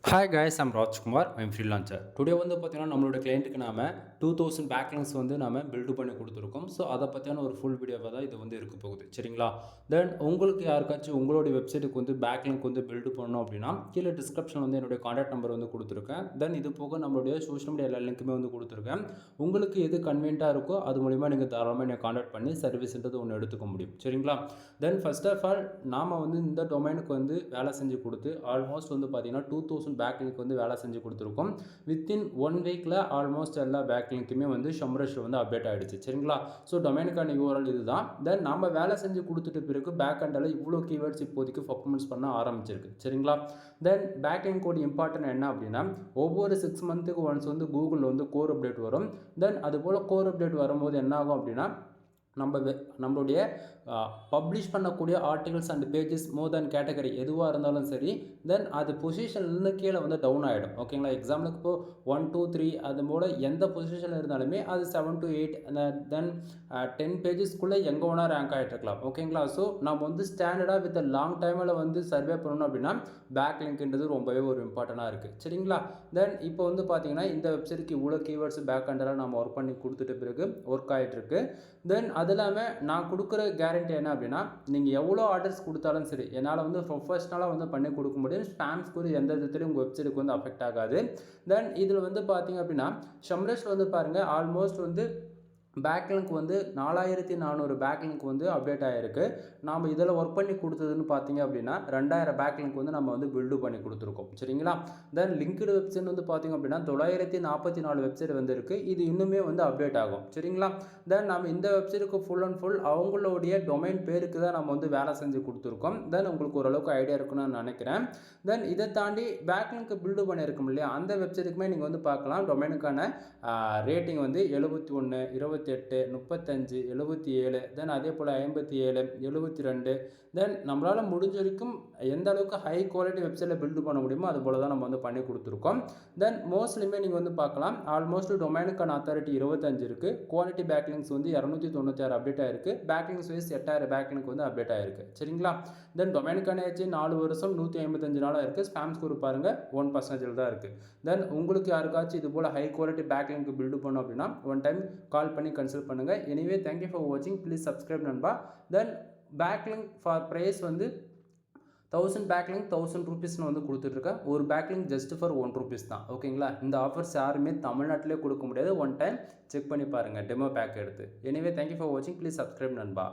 Hi guys, I'm Rajkumar. I'm freelancer. Today வந்து பார்த்தீங்கன்னா நம்மளோட கிளையண்ட்டுக்கு நாம 2000 பேக்லிங்க்ஸ் வந்து நாம பில்ட் பண்ணி கொடுத்துருக்கோம். ஸோ அதை பற்றியான ஒரு ஃபுல் வீடியோவாக தான் இது வந்து இருக்க போகுது. சரிங்களா? தென் உங்களுக்கு யாருக்காச்சும் உங்களுடைய வெப்சைட்டுக்கு வந்து பேக்லிங்க் வந்து பில்ட் பண்ணணும் அப்படின்னா கீழே டிஸ்கிரிப்ஷன் வந்து என்னுடைய கான்டாக்ட் நம்பர் வந்து கொடுத்துருக்கேன். தென் இது போக நம்மளுடைய சோஷியல் மீடியா எல்லா லிங்க்குமே வந்து கொடுத்துருக்கேன். உங்களுக்கு எது கன்வீனியண்ட்டாக இருக்கோ அது மூலிமா நீங்கள் தாராளமாக என்னை கான்டாக்ட் பண்ணி சர்வீஸ்ன்றது ஒன்று எடுத்துக்க முடியும். சரிங்களா? தென் ஃபர்ஸ்ட் ஆஃப் ஆல் நாம் வந்து இந்த டொமைனுக்கு வந்து வேலை செஞ்சு கொடுத்து ஆல்மோஸ்ட் வந்து பார்த்தீங்கன்னா 2000 பேக்லிங்க் வந்து வேலை செஞ்சு கொடுத்துருக்கோம். வித்தின் 1 வீக்கில் ஆல்மோஸ்ட் எல்லா பேக்லிங்க்குமே வந்து ஷம்ரஷில் வந்து அப்டேட் ஆகிடுச்சு. சரிங்களா? ஸோ டொமைனுக்கான யூஆர்எல் இதுதான். தென் நம்ம வேலை செஞ்சு கொடுத்துட்டு பிறகு பேக் அண்டில் இவ்வளோ கீவேர்ட்ஸ் இப்போதைக்கு பர்ஃபார்மன்ஸ் பண்ண ஆரம்பிச்சிருக்கு. சரிங்களா? தென் பேக்லிங்க் கோட் இம்பார்ட்டன்ட் என்ன அப்படின்னா ஒவ்வொரு 6 மந்த்துக்கு ஒன்ஸ் வந்து கூகுளில் வந்து கோர் அப்டேட் வரும். தென் அதுபோல் கோர் அப்டேட் வரும்போது என்ன ஆகும் அப்படின்னா நம்மளுடைய பப்ளிஷ் பண்ணக்கூடிய articles and pages more than category எதுவாக இருந்தாலும் சரி, தென் அது பொசிஷன்லேருந்து கீழே வந்து டவுன் ஆகிடும். ஓகேங்களா? எக்ஸாம்பிளுக்கு இப்போ 1 2 3 அது போல் எந்த பொசிஷனில் இருந்தாலுமே அது 7 to 8 தென் 10 பேஜஸ்க்குள்ளே எங்கே வேணா ரேங்க் ஆகிட்டு இருக்கலாம். ஓகேங்களா? ஸோ நம்ம வந்து ஸ்டாண்டர்டாக வித் லாங் டைமில் வந்து சர்வே பண்ணணும் அப்படின்னா பேக் லிங்க்ன்றது ரொம்பவே ஒரு இம்பார்ட்டண்ட்டாக இருக்குது. சரிங்களா? தென் இப்போ வந்து பார்த்தீங்கன்னா இந்த வெப்சைட்டுக்கு இவ்வளோ கீவேர்ட்ஸ் பேக் அண்டெல்லாம் நம்ம ஒர்க் பண்ணி கொடுத்துட்டு பிறகு ஒர்க் ஆகிட்டுருக்கு. தென் அது இல்லாமல் நான் கொடுக்குற கேரண்டி என்ன அப்படின்னா நீங்கள் எவ்வளோ ஆர்டர்ஸ் கொடுத்தாலும் சரி என்னால் வந்து ப்ரொஃபஷ்னலாக வந்து பண்ணி கொடுக்க முடியும். ஸ்பேம் ஸ்கோர் எந்த விதத்துலையும் உங்கள் வெப்சைட்டுக்கு வந்து அஃபெக்ட் ஆகாது. தென் இதில் வந்து பார்த்தீங்க அப்படின்னா ஷம்ரஷ் வந்து பாருங்கள் ஆல்மோஸ்ட் வந்து பேக்லிங்க் வந்து 4400 பேக்லிங்க் வந்து அப்டேட் ஆகிருக்கு. நாம் இதில் ஒர்க் பண்ணி கொடுத்ததுன்னு பார்த்தீங்க அப்படின்னா 2000 பேக்லிங்க் வந்து நம்ம வந்து பில்டு பண்ணி கொடுத்துருக்கோம். சரிங்களா? தென் லிங்க்டு வெப்சைட் வந்து பார்த்தீங்க அப்படின்னா 944 வெப்சைட் வந்து இருக்குது. இது இன்னுமே வந்து அப்டேட் ஆகும். சரிங்களா? தென் நம்ம இந்த வெப்சைட்டுக்கு ஃபுல் அண்ட் ஃபுல் அவங்களுடைய டொமைன் பேருக்கு தான் நம்ம வந்து வேலை செஞ்சு கொடுத்துருக்கோம். தென் உங்களுக்கு ஓரளவுக்கு ஐடியா இருக்குன்னு நான் நினைக்கிறேன். தென் இதை தாண்டி பேக்லிங்க் பில்டு பண்ணியிருக்கோம் இல்லையா அந்த வெப்சைட்டுக்குமே நீங்கள் வந்து பார்க்கலாம். டொமைனுக்கான ரேட்டிங் வந்து 71 28 35 77 தென் அதே போல் 57 72 தென் நம்மளால் முடிஞ்ச வரைக்கும் எந்த அளவுக்கு ஹை குவாலிட்டி வெப்சைட்டில் பில்டு பண்ண முடியுமோ அது போல் தான் நம்ம வந்து பண்ணி கொடுத்துருக்கோம். தென் மோஸ்ட்லியுமே நீங்கள் வந்து பார்க்கலாம் ஆல்மோஸ்ட் டொமைனுக்கான அத்தாரிட்டி 25 இருக்குது. குவாலிட்டி பேக்லிங்ஸ் வந்து 296 அப்டேட் ஆகிருக்கு. பேக்லிங்ஸ் வைஸ் 8000 பேக்லிங்க் வந்து அப்டேட் ஆகிருக்கு. சரிங்களா? தென் டொமைனுக்கான ஆச்சு 4 வருஷம் 155 நாளாக இருக்குது. ஸ்பேம் ஸ்கோர் பாருங்கள் 1% தான் இருக்குது. தென் உங்களுக்கு யாருக்காச்சும் இது போல் ஹை குவாலிட்டி பேக்லிங்க் பில்டு பண்ணோம் அப்படின்னா ஒன் டைம் கால் பண்ணி கன்சல்ட் பண்ணுங்கள். எனிவே தேங்க்யூ ஃபார் வாட்சிங். ப்ளீஸ் சப்ஸ்கிரைப் நண்பா. தென் பேக்லிங்க் ஃபார் ப்ரைஸ் வந்து 1000 பேக்லிங்க் 1000 ரூபீஸ்னு வந்து கொடுத்துட்ருக்கேன். ஒரு பேக்லிங்க் ஜஸ்ட் ஃபார் 1 ரூபீஸ் தான். ஓகேங்களா? இந்த ஆஃபர்ஸ் யாருமே தமிழ்நாட்டிலே கொடுக்க முடியாது. ஒன் டைம் செக் பண்ணி பாருங்கள் டெமோ பேக் எடுத்து. எனிவே தேங்க்யூ ஃபார் வாட்சிங். ப்ளீஸ் சப்ஸ்கிரைப் நண்பா.